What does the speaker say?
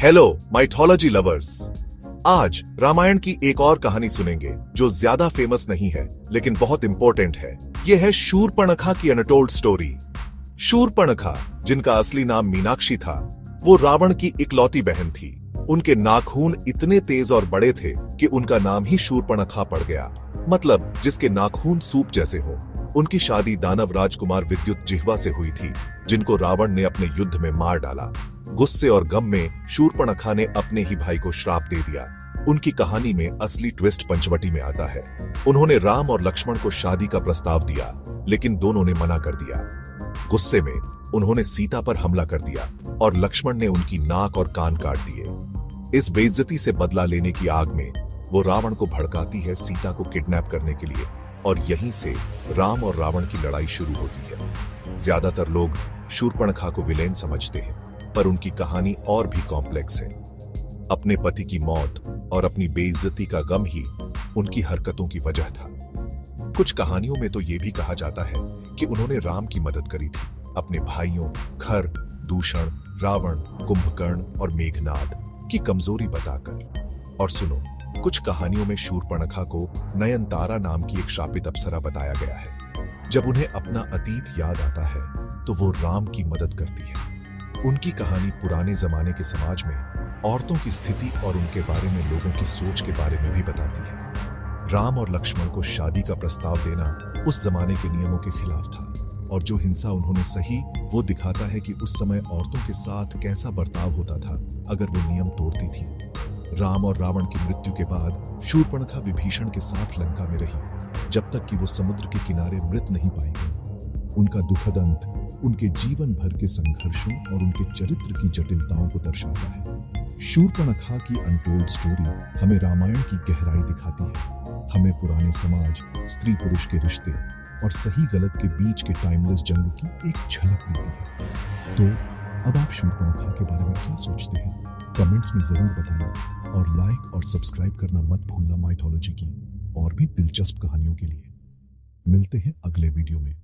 Hello mythology lovers. आज रामायण की एक और कहानी सुनेंगे जो ज्यादा फेमस नहीं है लेकिन बहुत इंपॉर्टेंट है। यह है शूर्पणखा की अनटोल्ड स्टोरी। शूर्पणखा, जिनका असली नाम मीनाक्षी था, वो रावण की इकलौती बहन थी। उनके नाखून इतने तेज और बड़े थे कि उनका नाम ही शूर्पणखा पड़ गया, मतलब जिसके नाखून सूप जैसे हो। उनकी शादी दानव राजकुमार विद्युत जिह्वा से हुई थी, जिनको रावण ने अपने युद्ध में मार डाला। गुस्से और गम में शूर्पणखा ने अपने ही भाई को श्राप दे दिया। उनकी कहानी में असली ट्विस्ट पंचवटी में आता है। उन्होंने राम और लक्ष्मण को शादी का प्रस्ताव दिया, लेकिन दोनों ने मना कर दिया। गुस्से में उन्होंने सीता पर हमला कर दिया और लक्ष्मण ने उनकी नाक और कान काट दिए। इस बेइज्जती से बदला लेने की आग में वो रावण को भड़काती है सीता को किडनैप करने के लिए, और यहीं से राम और रावण की लड़ाई शुरू होती है। ज्यादातर लोग शूर्पणखा को विलेन समझते हैं, पर उनकी कहानी और भी कॉम्प्लेक्स है। अपने पति की मौत और अपनी बेइज्जती का गम ही उनकी हरकतों की वजह था। कुछ कहानियों में तो यह भी कहा जाता है कि उन्होंने राम की मदद करी थी, अपने भाइयों खर, दूषण, रावण, कुंभकर्ण और मेघनाद की कमजोरी बताकर। और सुनो, कुछ कहानियों में शूर्पणखा को नयनतारा नाम की एक शापित अप्सरा बताया गया है। जब उन्हें अपना अतीत याद आता है तो वो राम की मदद करती है। उनकी कहानी पुराने जमाने के समाज में औरतों की स्थिति और उनके बारे में लोगों की सोच के बारे में भी बताती है। राम और लक्ष्मण को शादी का प्रस्ताव देना उस जमाने के नियमों के खिलाफ था, और जो हिंसा उन्होंने सही वो दिखाता है कि उस समय औरतों के साथ कैसा बर्ताव होता था अगर वो नियम तोड़ती थी। राम और रावण की मृत्यु के बाद शूर्पणखा विभीषण के साथ लंका में रही, जब तक कि वो समुद्र के किनारे मृत नहीं पाई गई। उनका दुखद अंत उनके जीवन भर के संघर्षों और उनके चरित्र की जटिलताओं को दर्शाता है। शूर्पणखा की अनटोल्ड स्टोरी हमें रामायण की गहराई दिखाती है, हमें पुराने समाज, स्त्री पुरुष के रिश्ते और सही गलत के बीच के टाइमलेस जंग की एक झलक देती है। तो अब आप शूर्पणखा के बारे में क्या सोचते हैं? कमेंट्स में जरूर बताना, और लाइक और सब्सक्राइब करना मत भूलना माइथोलॉजी की और भी दिलचस्प कहानियों के लिए। मिलते हैं अगले वीडियो में।